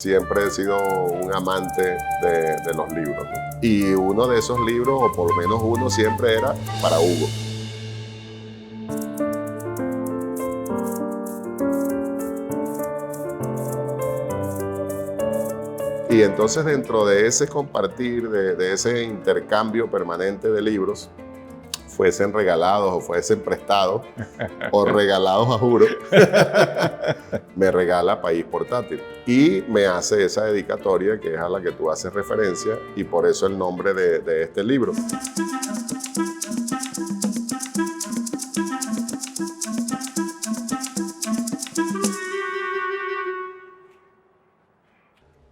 Siempre he sido un amante de los libros, ¿no? Y uno de esos libros, o por lo menos uno, siempre era para Hugo. Y entonces dentro de ese compartir, de ese intercambio permanente de libros, fuesen regalados o fuesen prestados o regalados a juro, me regala País Portátil y me hace esa dedicatoria que es a la que tú haces referencia y por eso el nombre de este libro.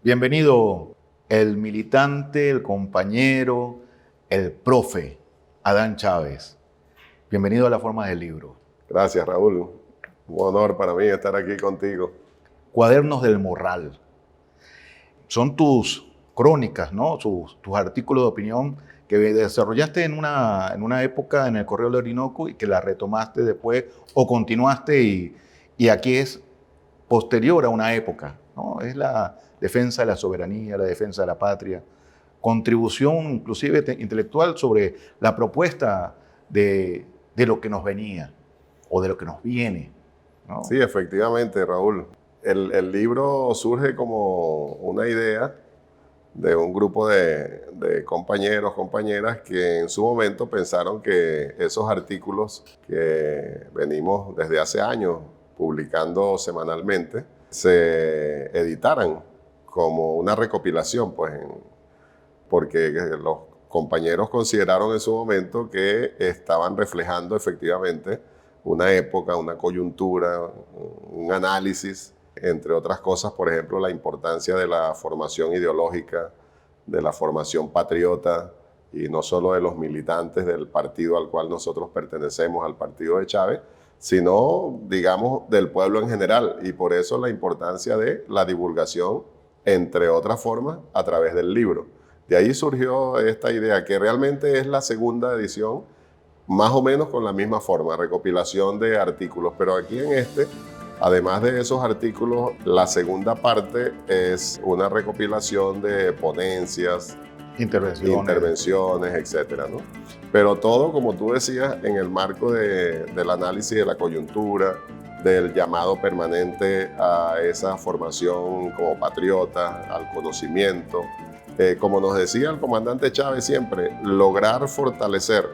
Bienvenido el militante, el compañero, el profe Adán Chávez. Bienvenido a La Forma del Libro. Gracias, Raúl. Un honor para mí estar aquí contigo. Cuadernos del Morral. Son tus crónicas, ¿no? Tus artículos de opinión que desarrollaste en una época en el Correo del Orinoco y que la retomaste después o continuaste y aquí es posterior a una época, ¿no? Es la defensa de la soberanía, la defensa de la patria, contribución inclusive intelectual sobre la propuesta de lo que nos venía o de lo que nos viene, ¿no? Sí, efectivamente, Raúl. El libro surge como una idea de un grupo de compañeros, compañeras que en su momento pensaron que esos artículos que venimos desde hace años publicando semanalmente se editaran como una recopilación, pues, porque los compañeros consideraron en su momento que estaban reflejando efectivamente una época, una coyuntura, un análisis, entre otras cosas, por ejemplo, la importancia de la formación ideológica, de la formación patriota, y no solo de los militantes del partido al cual nosotros pertenecemos, al partido de Chávez, sino, digamos, del pueblo en general, y por eso la importancia de la divulgación, entre otras formas, a través del libro. De ahí surgió esta idea, que realmente es la segunda edición, más o menos con la misma forma, recopilación de artículos, pero aquí en este, además de esos artículos, la segunda parte es una recopilación de ponencias, intervenciones, etcétera, ¿no? Pero todo, como tú decías, en el marco del análisis de la coyuntura, del llamado permanente a esa formación como patriota, al conocimiento. Como nos decía el comandante Chávez siempre, lograr fortalecer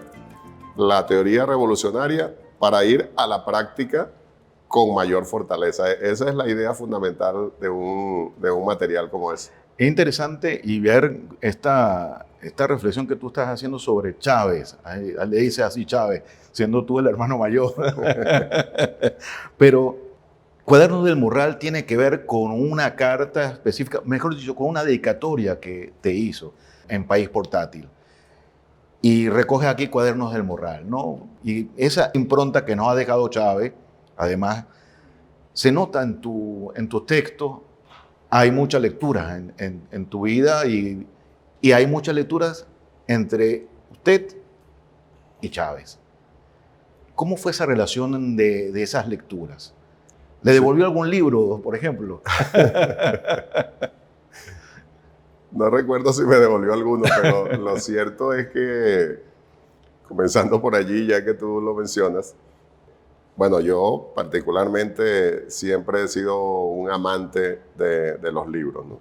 la teoría revolucionaria para ir a la práctica con mayor fortaleza. Esa es la idea fundamental de un material como ese. Es interesante y ver esta reflexión que tú estás haciendo sobre Chávez. Le dices así Chávez, siendo tú el hermano mayor. Pero Cuadernos del Morral tiene que ver con una carta específica, mejor dicho, con una dedicatoria que te hizo en País Portátil. Y recoge aquí Cuadernos del Morral, ¿no? Y esa impronta que nos ha dejado Chávez, además, se nota en tus textos. Hay muchas lecturas en tu vida y hay muchas lecturas entre usted y Chávez. ¿Cómo fue esa relación de esas lecturas? ¿Le devolvió algún libro, por ejemplo? No recuerdo si me devolvió alguno, pero lo cierto es que, comenzando por allí, ya que tú lo mencionas, bueno, yo particularmente siempre he sido un amante de los libros, ¿no?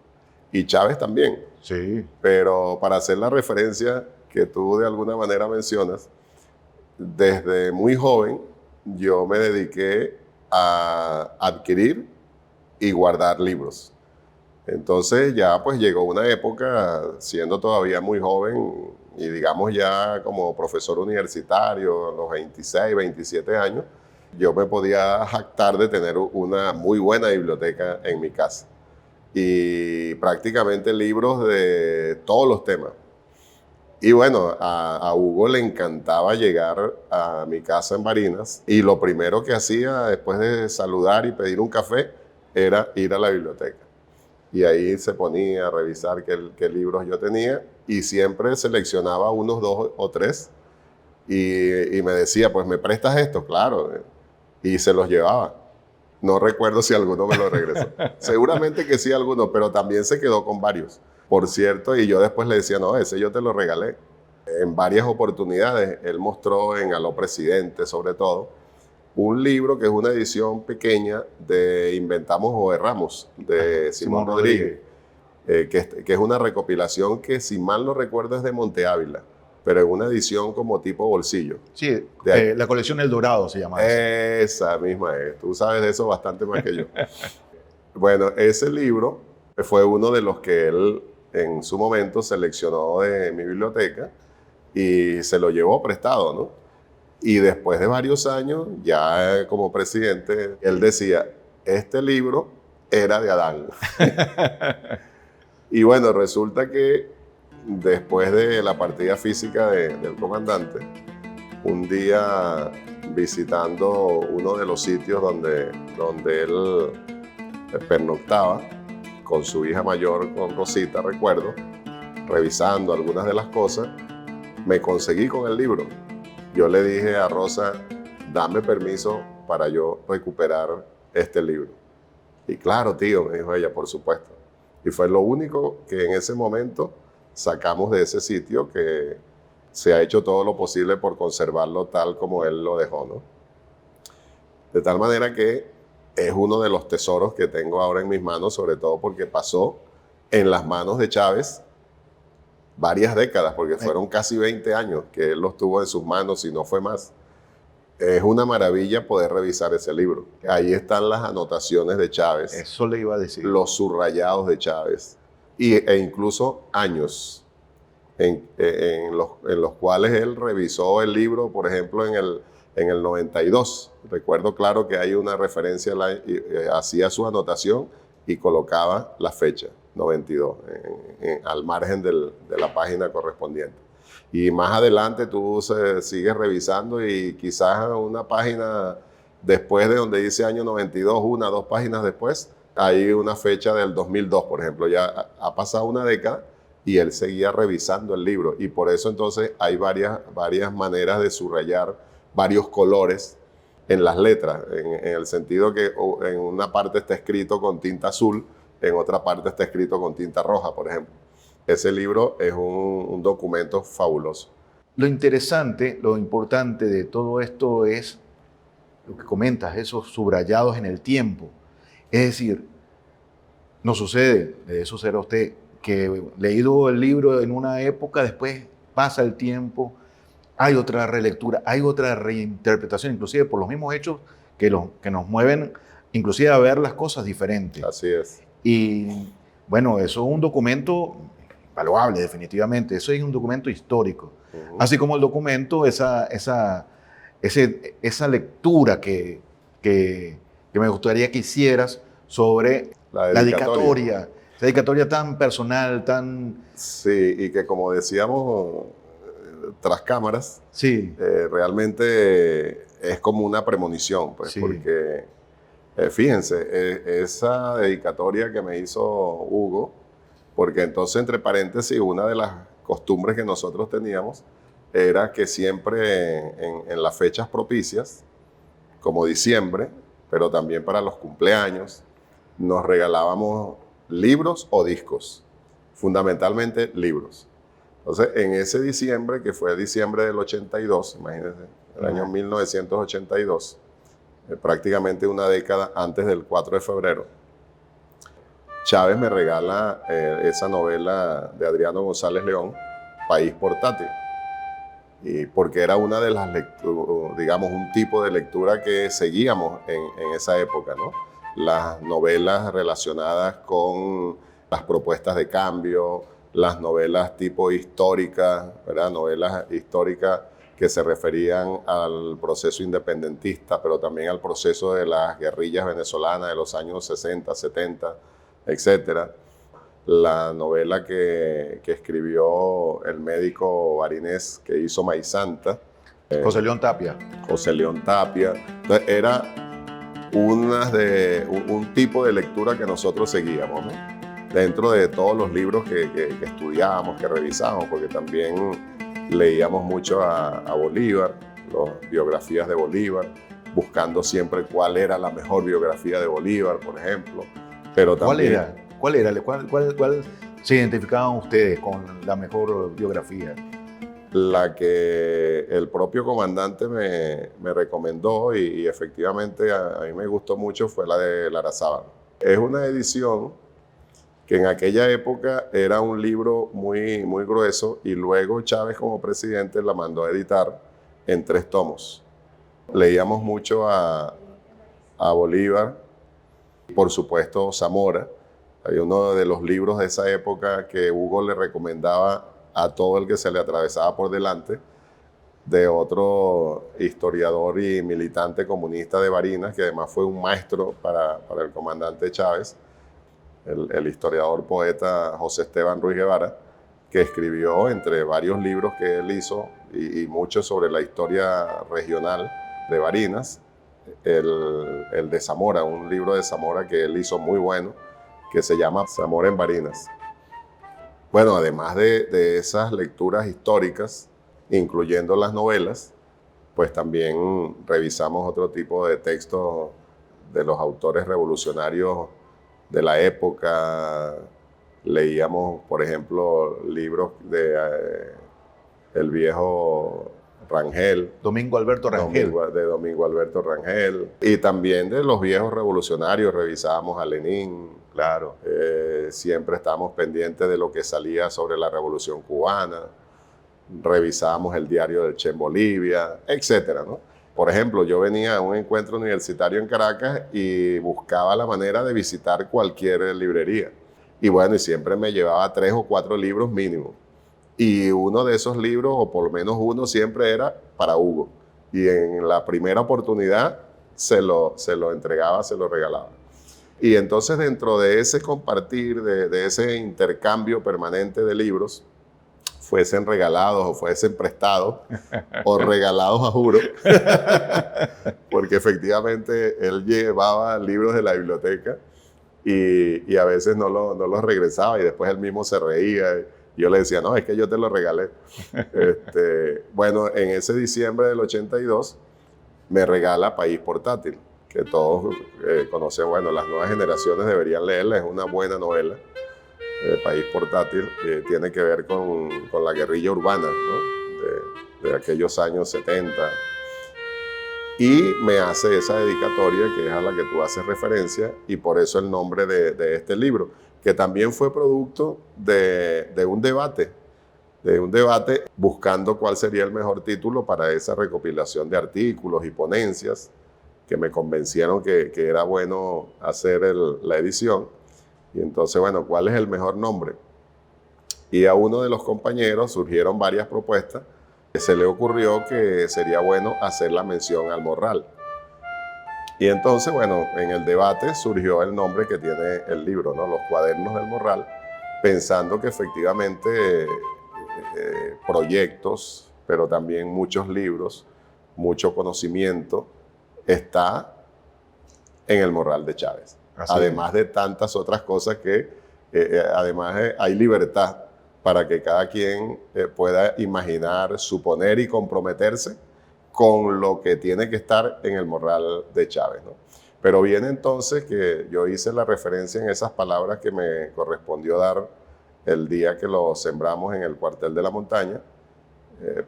Y Chávez también. Sí. Pero para hacer la referencia que tú de alguna manera mencionas, desde muy joven yo me dediqué a adquirir y guardar libros. Entonces ya pues llegó una época, siendo todavía muy joven y digamos ya como profesor universitario, a los 26, 27 años, yo me podía jactar de tener una muy buena biblioteca en mi casa. Y prácticamente libros de todos los temas. Y bueno, a Hugo le encantaba llegar a mi casa en Barinas y lo primero que hacía después de saludar y pedir un café era ir a la biblioteca. Y ahí se ponía a revisar qué libros yo tenía y siempre seleccionaba unos 2 o 3 y me decía, pues, ¿me prestas esto? Claro. Y se los llevaba. No recuerdo si alguno me lo regresó. Seguramente que sí alguno, pero también se quedó con varios. Por cierto, y yo después le decía, no, ese yo te lo regalé. En varias oportunidades, él mostró en Aló Presidente, sobre todo, un libro que es una edición pequeña de Inventamos o Erramos, de Simón Rodríguez, que es una recopilación que, si mal no recuerdo, es de Monte Ávila, pero en una edición como tipo bolsillo. Sí, la colección El Dorado se llama. Esa misma es. Tú sabes de eso bastante más que yo. Bueno, ese libro fue uno de los que él en su momento seleccionó de mi biblioteca y se lo llevó prestado, ¿no? Y después de varios años, ya como presidente, él decía, este libro era de Adán. Y bueno, resulta que después de la partida física del comandante, un día visitando uno de los sitios donde él pernoctaba con su hija mayor, con Rosita, recuerdo, revisando algunas de las cosas, me conseguí con el libro. Yo le dije a Rosa, dame permiso para yo recuperar este libro. Y claro, tío, me dijo ella, por supuesto. Y fue lo único que en ese momento sacamos de ese sitio, que se ha hecho todo lo posible por conservarlo tal como él lo dejó, ¿no? De tal manera que es uno de los tesoros que tengo ahora en mis manos, sobre todo porque pasó en las manos de Chávez varias décadas, porque fueron casi 20 años que él los tuvo en sus manos, y no fue más. Es una maravilla poder revisar ese libro. Ahí están las anotaciones de Chávez. Eso le iba a decir. Los subrayados de Chávez. E incluso años en los cuales él revisó el libro, por ejemplo, en el 92. Recuerdo claro que hay una referencia, hacía su anotación y colocaba la fecha, 92, al margen de la página correspondiente. Y más adelante tú sigues revisando y quizás una página después de donde dice año 92, dos páginas después, hay una fecha del 2002, por ejemplo. Ya ha pasado una década y él seguía revisando el libro. Y por eso entonces hay varias maneras de subrayar, varios colores en las letras, en el sentido que en una parte está escrito con tinta azul, en otra parte está escrito con tinta roja, por ejemplo. Ese libro es un documento fabuloso. Lo interesante, lo importante de todo esto es lo que comentas, esos subrayados en el tiempo. Es decir, no sucede, debe suceder a usted, que leído el libro en una época, después pasa el tiempo, hay otra relectura, hay otra reinterpretación, inclusive por los mismos hechos que nos mueven, inclusive a ver las cosas diferentes. Así es. Y bueno, eso es un documento invaluable, definitivamente. Eso es un documento histórico. Así como el documento, esa lectura que me gustaría que hicieras sobre la dedicatoria. Esa dedicatoria tan personal, tan... Sí, y que como decíamos tras cámaras, sí. Realmente es como una premonición, pues, sí. Porque fíjense, esa dedicatoria que me hizo Hugo, porque entonces, entre paréntesis, una de las costumbres que nosotros teníamos era que siempre en las fechas propicias, como diciembre, pero también para los cumpleaños, nos regalábamos libros o discos, fundamentalmente libros. Entonces, en ese diciembre, que fue diciembre del 82, imagínense, el año 1982, prácticamente una década antes del 4 de febrero, Chávez me regala esa novela de Adriano González León, País Portátil, y porque era una de las lecturas, digamos, un tipo de lectura que seguíamos en esa época, ¿no? Las novelas relacionadas con las propuestas de cambio, las novelas tipo históricas, ¿verdad? Novelas históricas que se referían al proceso independentista, pero también al proceso de las guerrillas venezolanas de los años 60, 70, etcétera. La novela que escribió el médico barinés que hizo Maizanta. José León Tapia. José León Tapia. Entonces, era un tipo de lectura que nosotros seguíamos, ¿no? Dentro de todos los libros que estudiábamos, que revisábamos, porque también leíamos mucho a Bolívar, las biografías de Bolívar, buscando siempre cuál era la mejor biografía de Bolívar, por ejemplo. Pero también, ¿Cuál era? ¿Cuál se identificaban ustedes con la mejor biografía? la que el propio comandante me recomendó y efectivamente a mí me gustó mucho fue la de Larrazábal. Es una edición que en aquella época era un libro muy, muy grueso y luego Chávez como presidente la mandó a editar en 3 tomos. Leíamos mucho a Bolívar, por supuesto Zamora. Hay uno de los libros de esa época que Hugo le recomendaba a todo el que se le atravesaba por delante, de otro historiador y militante comunista de Barinas, que además fue un maestro para el comandante Chávez, el historiador poeta José Esteban Ruiz Guevara, que escribió entre varios libros que él hizo y muchos sobre la historia regional de Barinas, el de Zamora, un libro de Zamora que él hizo muy bueno, que se llama Zamora en Barinas. Bueno, además de esas lecturas históricas, incluyendo las novelas, pues también revisamos otro tipo de textos de los autores revolucionarios de la época. Leíamos, por ejemplo, libros de el viejo Rangel. Domingo Alberto Rangel. De Domingo Alberto Rangel. Y también de los viejos revolucionarios, revisábamos a Lenin. Claro. Siempre estábamos pendientes de lo que salía sobre la Revolución Cubana. Revisábamos el diario del Che en Bolivia, etcétera, ¿no? Por ejemplo, yo venía a un encuentro universitario en Caracas y buscaba la manera de visitar cualquier librería. Y bueno, y siempre me llevaba 3 o 4 libros mínimo. Y uno de esos libros, o por lo menos uno, siempre era para Hugo. Y en la primera oportunidad se lo entregaba, se lo regalaba. Y entonces dentro de ese compartir, de ese intercambio permanente de libros, fuesen regalados o fuesen prestados o regalados a juro, porque efectivamente él llevaba libros de la biblioteca y a veces no los regresaba y después él mismo se reía. Y yo le decía, no, es que yo te lo regalé. Bueno, en ese diciembre del 82 me regala País Portátil, que todos conocen, bueno, las nuevas generaciones deberían leerla, es una buena novela. País Portátil, tiene que ver con la guerrilla urbana, ¿no? de aquellos años 70. Y me hace esa dedicatoria que es a la que tú haces referencia y por eso el nombre de este libro, que también fue producto de un debate buscando cuál sería el mejor título para esa recopilación de artículos y ponencias que me convencieron que era bueno hacer la edición. Y entonces, bueno, ¿cuál es el mejor nombre? Y a uno de los compañeros surgieron varias propuestas. Se le ocurrió que sería bueno hacer la mención al Morral. Y entonces, bueno, en el debate surgió el nombre que tiene el libro, ¿no? Los Cuadernos del Morral, pensando que efectivamente proyectos, pero también muchos libros, mucho conocimiento está en el Morral de Chávez. Así además de tantas otras cosas que además hay libertad para que cada quien pueda imaginar, suponer y comprometerse con lo que tiene que estar en el Morral de Chávez, ¿no? Pero viene entonces que yo hice la referencia en esas palabras que me correspondió dar el día que lo sembramos en el cuartel de la montaña,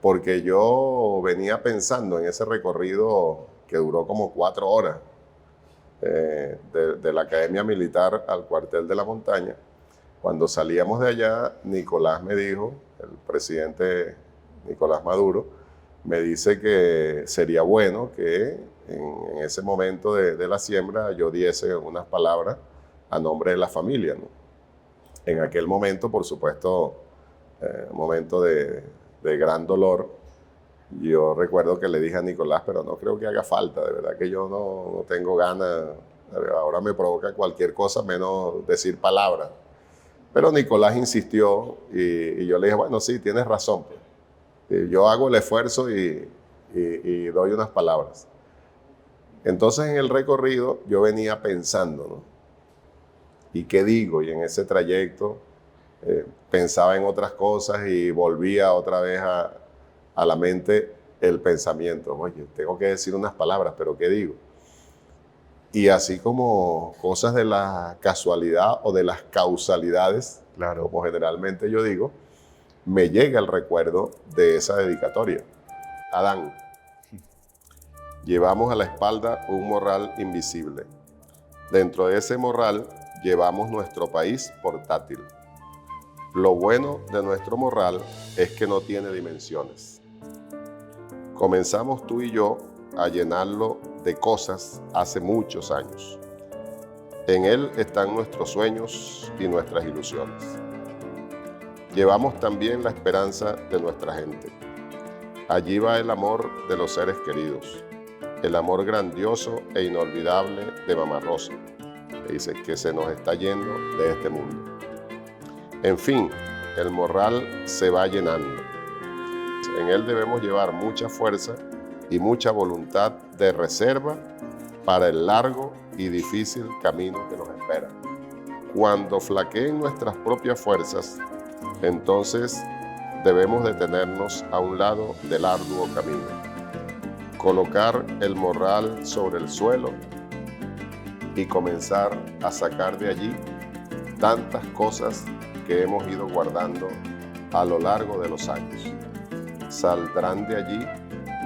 porque yo venía pensando en ese recorrido que duró como 4 horas, de la Academia Militar al cuartel de la montaña. Cuando salíamos de allá, Nicolás me dijo, el presidente Nicolás Maduro, me dice que sería bueno que en ese momento de la siembra yo diese unas palabras a nombre de la familia, ¿no? En aquel momento, por supuesto, un momento de gran dolor. Yo recuerdo que le dije a Nicolás, pero no creo que haga falta, de verdad que yo no tengo ganas, ahora me provoca cualquier cosa menos decir palabras. Pero Nicolás insistió y yo le dije, bueno, sí, tienes razón, pues. Yo hago el esfuerzo y doy unas palabras. Entonces en el recorrido yo venía pensando, ¿no? ¿Y qué digo? Y en ese trayecto pensaba en otras cosas y volvía otra vez a la mente el pensamiento. Oye, tengo que decir unas palabras, pero ¿qué digo? Y así como cosas de la casualidad o de las causalidades, Claro. como generalmente yo digo, me llega el recuerdo de esa dedicatoria. Adán, llevamos a la espalda un morral invisible. Dentro de ese morral llevamos nuestro país portátil. Lo bueno de nuestro morral es que no tiene dimensiones. Comenzamos tú y yo a llenarlo de cosas hace muchos años. En él están nuestros sueños y nuestras ilusiones. Llevamos también la esperanza de nuestra gente. Allí va el amor de los seres queridos, el amor grandioso e inolvidable de Mamá Rosa, que dice que se nos está yendo de este mundo. En fin, el morral se va llenando. En él debemos llevar mucha fuerza y mucha voluntad de reserva para el largo y difícil camino que nos espera. Cuando flaqueen nuestras propias fuerzas, entonces debemos detenernos a un lado del arduo camino, colocar el morral sobre el suelo y comenzar a sacar de allí tantas cosas que hemos ido guardando a lo largo de los años. Saldrán de allí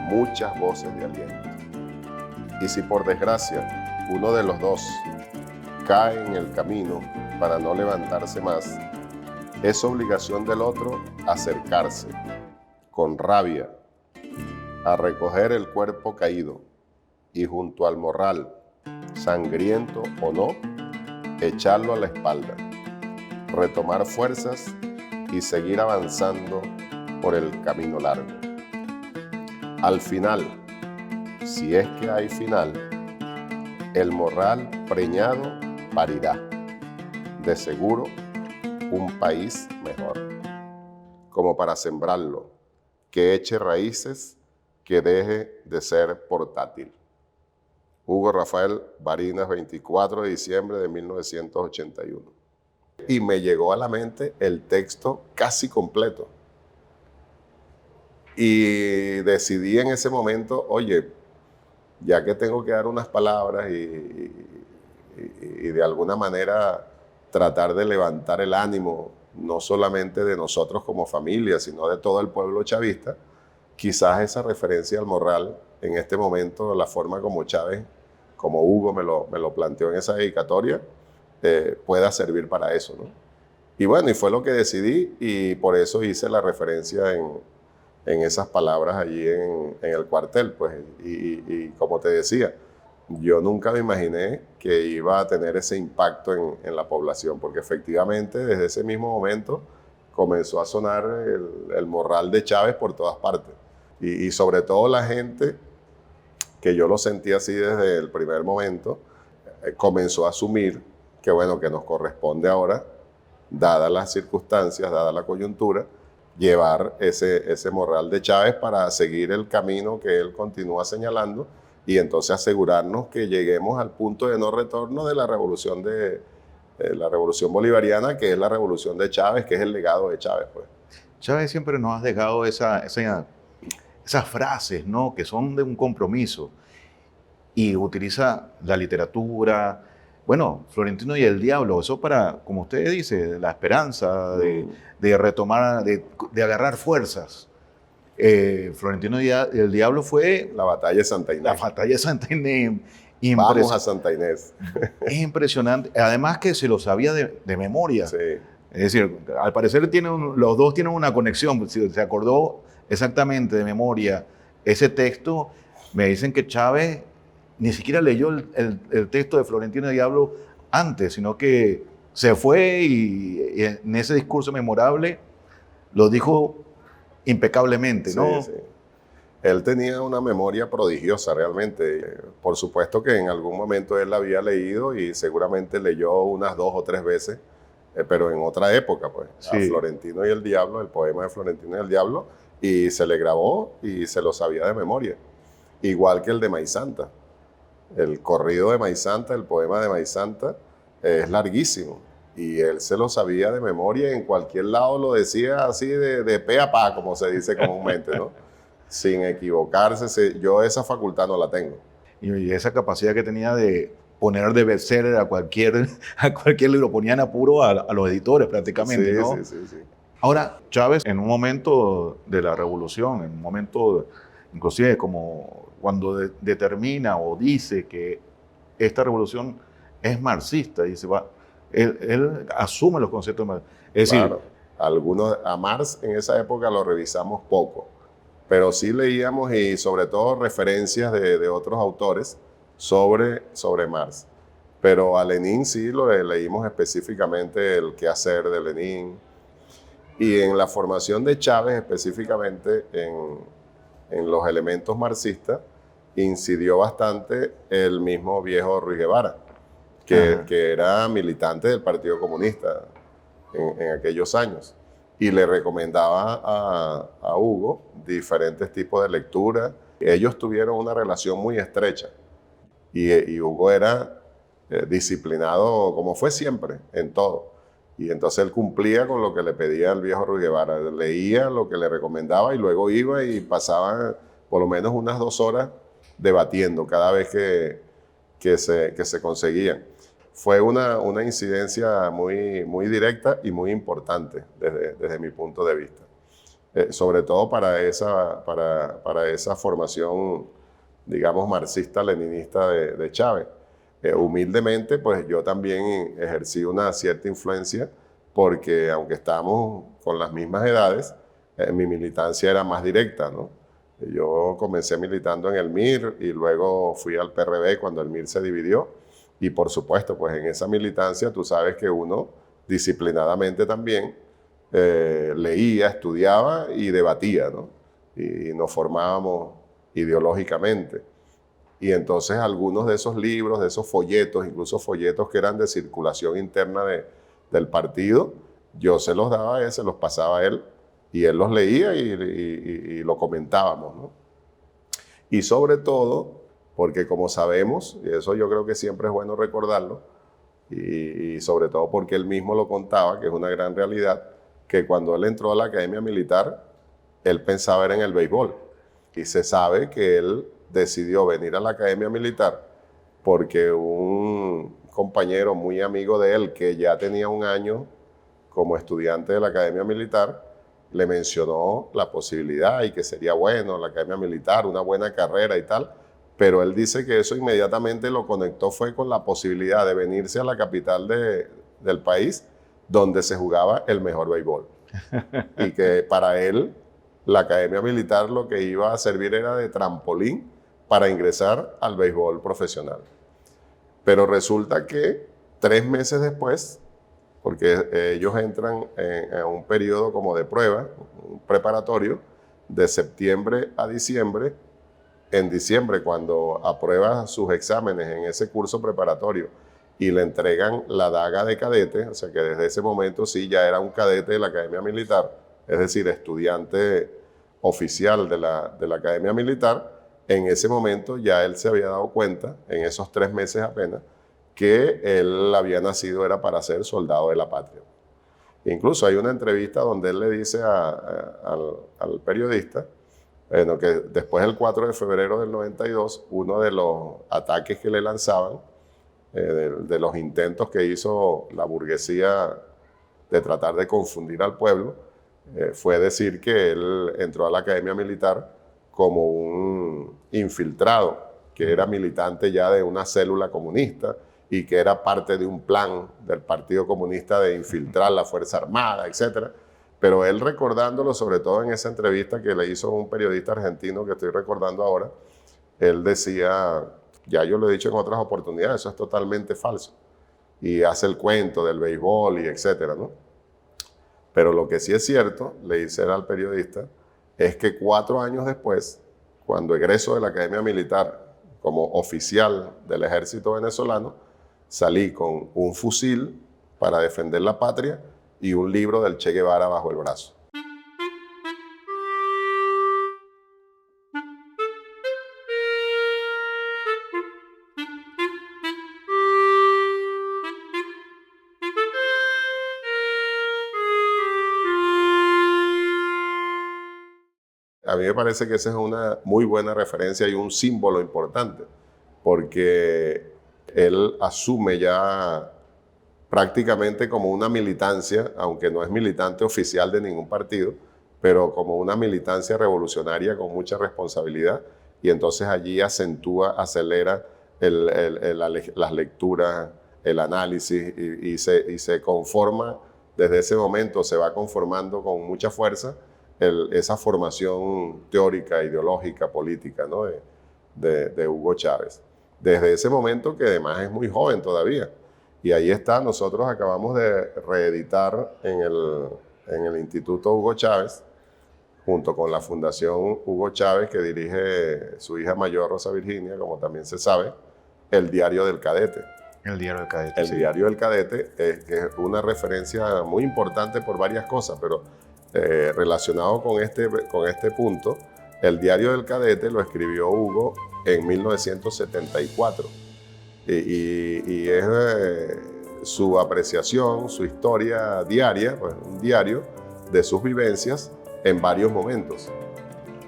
muchas voces de aliento. Y si por desgracia uno de los dos cae en el camino para no levantarse más, es obligación del otro acercarse con rabia a recoger el cuerpo caído y junto al morral, sangriento o no, echarlo a la espalda, retomar fuerzas y seguir avanzando por el camino largo. Al final, si es que hay final, el morral preñado parirá, de seguro, un país mejor, como para sembrarlo, que eche raíces, que deje de ser portátil. Hugo Rafael Barinas, 24 de diciembre de 1981. Y me llegó a la mente el texto casi completo. Y decidí en ese momento, oye, ya que tengo que dar unas palabras y de alguna manera tratar de levantar el ánimo, no solamente de nosotros como familia, sino de todo el pueblo chavista, quizás esa referencia al morral, en este momento, la forma como Chávez, como Hugo me lo planteó en esa dedicatoria, pueda servir para eso, ¿no? Y bueno, y fue lo que decidí y por eso hice la referencia en esas palabras allí en el cuartel, pues, y como te decía, yo nunca me imaginé que iba a tener ese impacto en la población, porque efectivamente desde ese mismo momento comenzó a sonar el morral de Chávez por todas partes. Y sobre todo la gente, que yo lo sentí así desde el primer momento, comenzó a asumir que bueno, que nos corresponde ahora, dadas las circunstancias, dada la coyuntura, llevar ese morral de Chávez para seguir el camino que él continúa señalando y entonces asegurarnos que lleguemos al punto de no retorno de la revolución bolivariana, que es la revolución de Chávez, que es el legado de Chávez, pues. Chávez siempre nos ha dejado esas frases, ¿no? Que son de un compromiso y utiliza la literatura. Bueno, Florentino y el Diablo, eso para, como usted dice, la esperanza de retomar, de agarrar fuerzas. Florentino y el Diablo fue la batalla de Santa Inés. La batalla de Santa Inés. Vamos a Santa Inés. Es impresionante. Además que se lo sabía de memoria. Sí. Es decir, al parecer los dos tienen una conexión. Si se acordó exactamente de memoria ese texto, me dicen que Chávez ni siquiera leyó el texto de Florentino y Diablo antes, sino que se fue y en ese discurso memorable lo dijo impecablemente, ¿no? Sí, sí. Él tenía una memoria prodigiosa realmente. Por supuesto que en algún momento él la había leído y seguramente leyó unas 2 o 3 veces, pero en otra época, pues. Sí. A Florentino y el Diablo, el poema de Florentino y el Diablo, y se le grabó y se lo sabía de memoria. Igual que el de Maíz Santa. El corrido de Maíz Santa, el poema de Maíz Santa, es larguísimo. Y él se lo sabía de memoria y en cualquier lado lo decía así de pe a pa, como se dice comúnmente, ¿no? sin equivocarse. Yo esa facultad no la tengo. Y esa capacidad que tenía de poner de bestseller a cualquier libro, ponían apuro a los editores prácticamente, Sí, ¿no? sí, sí, sí. Ahora, Chávez, en un momento de la revolución, en un momento, inclusive como cuando determina o dice que esta revolución es marxista, dice, va, él asume los conceptos marxistas. Es decir, Claro. Algunos, a Marx en esa época lo revisamos poco, pero sí leíamos y sobre todo referencias de otros autores sobre Marx. Pero a Lenin sí leímos específicamente el quehacer de Lenin. Y en la formación de Chávez, específicamente en los elementos marxistas, incidió bastante el mismo viejo Ruy Guevara, ajá, que era militante del Partido Comunista en aquellos años. Y le recomendaba a Hugo diferentes tipos de lectura. Ellos tuvieron una relación muy estrecha y Hugo era disciplinado como fue siempre en todo. Y entonces él cumplía con lo que le pedía el viejo Ruy Guevara. Leía lo que le recomendaba y luego iba y pasaba por lo menos unas 2 horas debatiendo cada vez que se conseguían. Fue una incidencia muy directa y muy importante desde mi punto de vista. Sobre todo para esa formación, digamos, marxista-leninista de Chávez. Humildemente, pues yo también ejercí una cierta influencia porque aunque estábamos con las mismas edades, mi militancia era más directa, ¿no? Yo comencé militando en el MIR y luego fui al PRD cuando el MIR se dividió. Y por supuesto, pues en esa militancia tú sabes que uno disciplinadamente también leía, estudiaba y debatía, ¿no? Y nos formábamos ideológicamente. Y entonces algunos de esos libros, de esos folletos, incluso folletos que eran de circulación interna del partido, yo se los daba a él, se los pasaba a él, y él los leía y lo comentábamos, ¿no? Y sobre todo, porque como sabemos, y eso yo creo que siempre es bueno recordarlo, y sobre todo porque él mismo lo contaba, que es una gran realidad, que cuando él entró a la academia militar, él pensaba era en el béisbol. Y se sabe que él decidió venir a la academia militar porque un compañero muy amigo de él, que ya tenía un año como estudiante de la academia militar, le mencionó la posibilidad y que sería bueno la academia militar, una buena carrera y tal, pero él dice que eso inmediatamente lo conectó fue con la posibilidad de venirse a la capital del país donde se jugaba el mejor béisbol. Y que para él la academia militar lo que iba a servir era de trampolín para ingresar al béisbol profesional. Pero resulta que 3 meses después, porque ellos entran en un periodo como de prueba, un preparatorio, de septiembre a diciembre. En diciembre, cuando aprueba sus exámenes en ese curso preparatorio y le entregan la daga de cadete, o sea que desde ese momento sí ya era un cadete de la Academia Militar, es decir, estudiante oficial de la Academia Militar, en ese momento ya él se había dado cuenta, en esos 3 meses apenas, que él había nacido era para ser soldado de la patria. Incluso hay una entrevista donde él le dice al periodista, bueno, que después del 4 de febrero del 92, uno de los ataques que le lanzaban, de los intentos que hizo la burguesía de tratar de confundir al pueblo, fue decir que él entró a la academia militar como un infiltrado, que era militante ya de una célula comunista y que era parte de un plan del Partido Comunista de infiltrar la Fuerza Armada, etc. Pero él recordándolo, sobre todo en esa entrevista que le hizo un periodista argentino que estoy recordando ahora, él decía, ya yo lo he dicho en otras oportunidades, eso es totalmente falso. Y hace el cuento del béisbol y etcétera, ¿no? Pero lo que sí es cierto, le dice él al periodista, es que 4 años después, cuando egreso de la Academia Militar como oficial del ejército venezolano, salí con un fusil para defender la patria y un libro del Che Guevara bajo el brazo. a mí me parece que esa es una muy buena referencia y un símbolo importante, porque él asume ya prácticamente como una militancia, aunque no es militante oficial de ningún partido, pero como una militancia revolucionaria con mucha responsabilidad, y entonces allí acentúa, acelera las lecturas, el análisis, y se conforma, desde ese momento se va conformando con mucha fuerza esa formación teórica, ideológica, política, ¿no? de Hugo Chávez. Desde ese momento, que además es muy joven todavía. Y ahí está, nosotros acabamos de reeditar en el Instituto Hugo Chávez, junto con la Fundación Hugo Chávez, que dirige su hija mayor, Rosa Virginia, como también se sabe, el Diario del Cadete. El Diario del Cadete. El Diario del Cadete que es una referencia muy importante por varias cosas, pero relacionado con este punto, el Diario del Cadete lo escribió Hugo en 1974. Y es su apreciación, su historia diaria, pues, un diario de sus vivencias en varios momentos.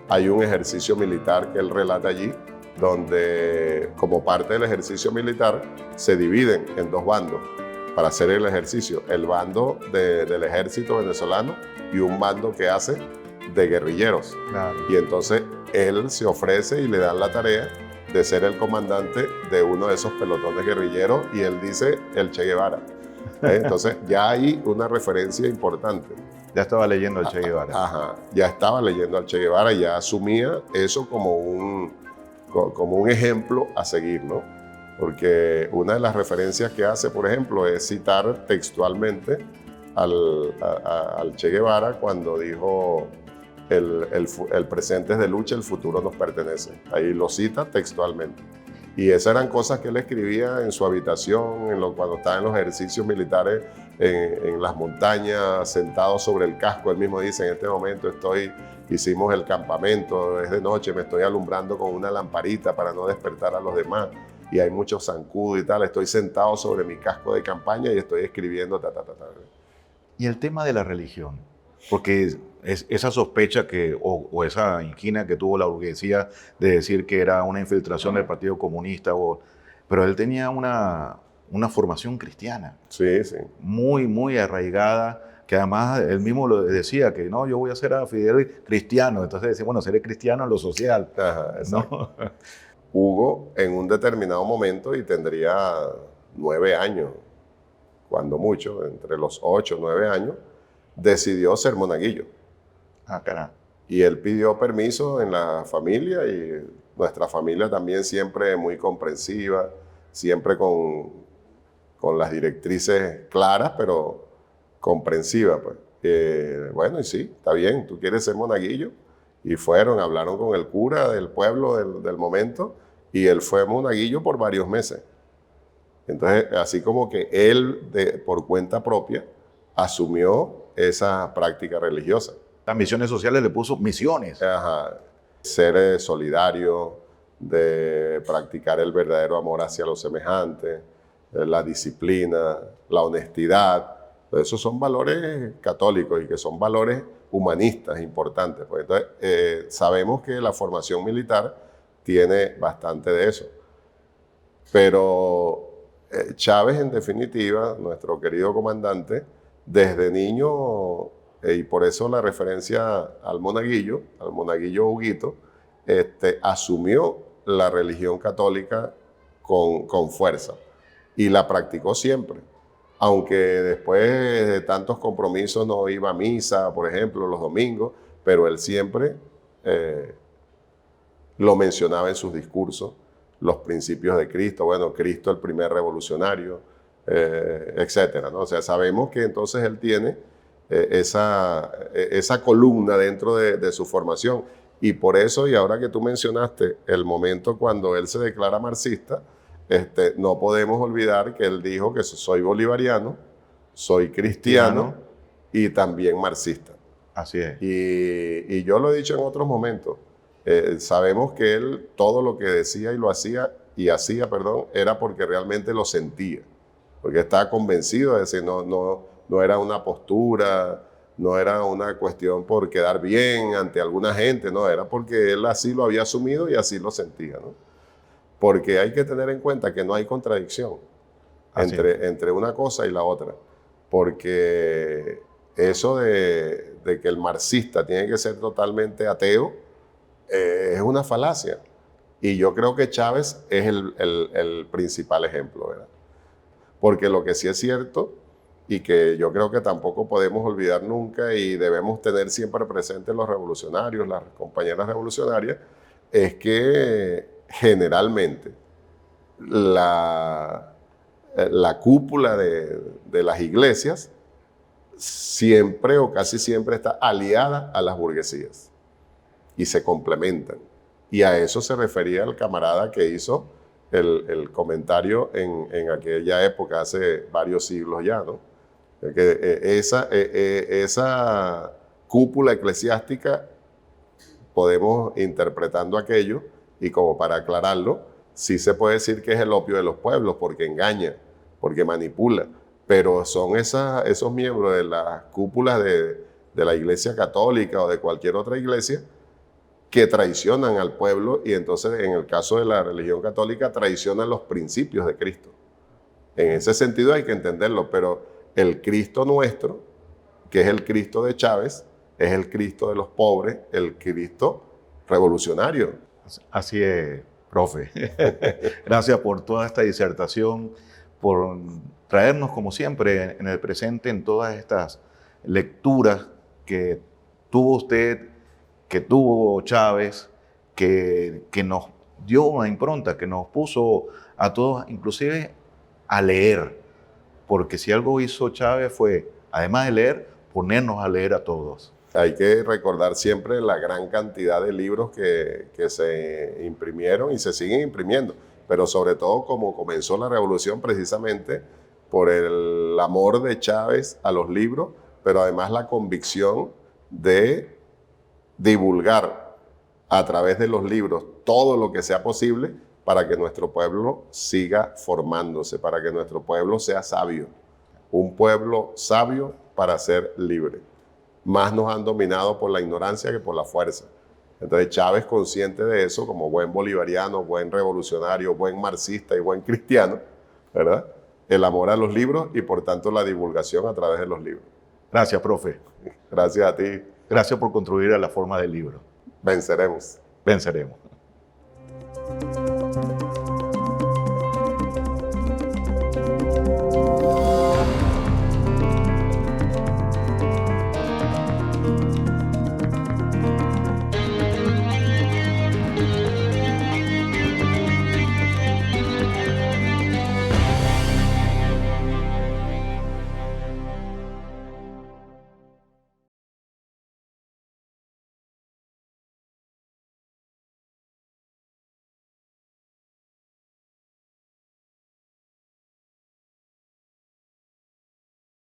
Hay un ejercicio militar que él relata allí, donde como parte del ejercicio militar se dividen en dos bandos para hacer el ejercicio. El bando del ejército venezolano y un bando que hace de guerrilleros. Claro. Y entonces él se ofrece y le dan la tarea de ser el comandante de uno de esos pelotones guerrilleros, y él dice el Che Guevara. Entonces ya hay una referencia importante. Ya estaba leyendo al Che Guevara. Ajá, ya estaba leyendo al Che Guevara y ya asumía eso como un ejemplo a seguir, ¿no? Porque una de las referencias que hace, por ejemplo, es citar textualmente al Che Guevara cuando dijo: el presente es de lucha, el futuro nos pertenece. Ahí lo cita textualmente. Y esas eran cosas que él escribía en su habitación, cuando estaba en los ejercicios militares en las montañas, sentado sobre el casco. Él mismo dice: en este momento hicimos el campamento, es de noche, me estoy alumbrando con una lamparita para no despertar a los demás, y hay mucho zancudo y tal, estoy sentado sobre mi casco de campaña y estoy escribiendo, Y el tema de la religión, porque esa sospecha o esa inquina que tuvo la burguesía de decir que era una infiltración del Partido Comunista, pero él tenía una formación cristiana. Sí, sí. Muy, muy arraigada, que además él mismo lo decía, que no, yo voy a ser a Fidel cristiano. Entonces decía, bueno, seré cristiano en lo social. Ajá, exacto. ¿No? Hugo, en un determinado momento, y tendría 9 años, cuando mucho, entre los 8 o 9 años, decidió ser monaguillo. Ah, caramba. Y él pidió permiso en la familia, y nuestra familia también siempre muy comprensiva, siempre con las directrices claras, pero comprensiva, pues. Bueno, y sí, está bien, tú quieres ser monaguillo. Y hablaron con el cura del pueblo del momento, y él fue monaguillo por varios meses. Entonces, así como que él, por cuenta propia, asumió esa práctica religiosa. Las misiones sociales le puso misiones. Ajá. Ser solidario, de practicar el verdadero amor hacia los semejantes, la disciplina, la honestidad. Esos son valores católicos y que son valores humanistas importantes. Pues entonces, sabemos que la formación militar tiene bastante de eso. Pero Chávez, en definitiva, nuestro querido comandante, desde niño, y por eso la referencia al monaguillo Huguito, asumió la religión católica con fuerza y la practicó siempre. Aunque después de tantos compromisos no iba a misa, por ejemplo, los domingos, pero él siempre lo mencionaba en sus discursos, los principios de Cristo, bueno, Cristo el primer revolucionario, etcétera, ¿no? O sea, sabemos que entonces él tiene esa columna dentro de su formación. Y por eso, y ahora que tú mencionaste el momento cuando él se declara marxista, no podemos olvidar que él dijo que soy bolivariano, soy cristiano y también marxista. Así es. Y yo lo he dicho en otros momentos. Sabemos que él todo lo que decía y hacía, era porque realmente lo sentía, porque estaba convencido de decir, no era una postura, no era una cuestión por quedar bien ante alguna gente, no, era porque él así lo había asumido y así lo sentía, ¿no? Porque hay que tener en cuenta que no hay contradicción entre una cosa y la otra, porque eso de que el marxista tiene que ser totalmente ateo es una falacia. Y yo creo que Chávez es el principal ejemplo, ¿verdad? Porque lo que sí es cierto, y que yo creo que tampoco podemos olvidar nunca y debemos tener siempre presentes los revolucionarios, las compañeras revolucionarias, es que generalmente la cúpula de las iglesias siempre o casi siempre está aliada a las burguesías y se complementan. Y a eso se refería el camarada que hizo el comentario en aquella época, hace varios siglos ya, ¿no? Que esa cúpula eclesiástica, podemos interpretando aquello, y como para aclararlo, sí se puede decir que es el opio de los pueblos, porque engaña, porque manipula, pero son esos miembros de las cúpulas de la Iglesia Católica o de cualquier otra iglesia que traicionan al pueblo, y entonces en el caso de la religión católica traicionan los principios de Cristo. En ese sentido hay que entenderlo, pero el Cristo nuestro, que es el Cristo de Chávez, es el Cristo de los pobres, el Cristo revolucionario. Así es, profe. Gracias por toda esta disertación, por traernos, como siempre, en el presente, en todas estas lecturas que tuvo usted, que tuvo Chávez, que nos dio una impronta, que nos puso a todos, inclusive, a leer. Porque si algo hizo Chávez fue, además de leer, ponernos a leer a todos. Hay que recordar siempre la gran cantidad de libros que se imprimieron y se siguen imprimiendo, pero sobre todo como comenzó la revolución precisamente por el amor de Chávez a los libros, pero además la convicción de divulgar a través de los libros todo lo que sea posible para que nuestro pueblo siga formándose, para que nuestro pueblo sea sabio. Un pueblo sabio para ser libre. Más nos han dominado por la ignorancia que por la fuerza. Entonces Chávez, consciente de eso, como buen bolivariano, buen revolucionario, buen marxista y buen cristiano, ¿verdad? El amor a los libros y por tanto la divulgación a través de los libros. Gracias, profe. Gracias a ti. Gracias por contribuir a la forma del libro. Venceremos. Venceremos.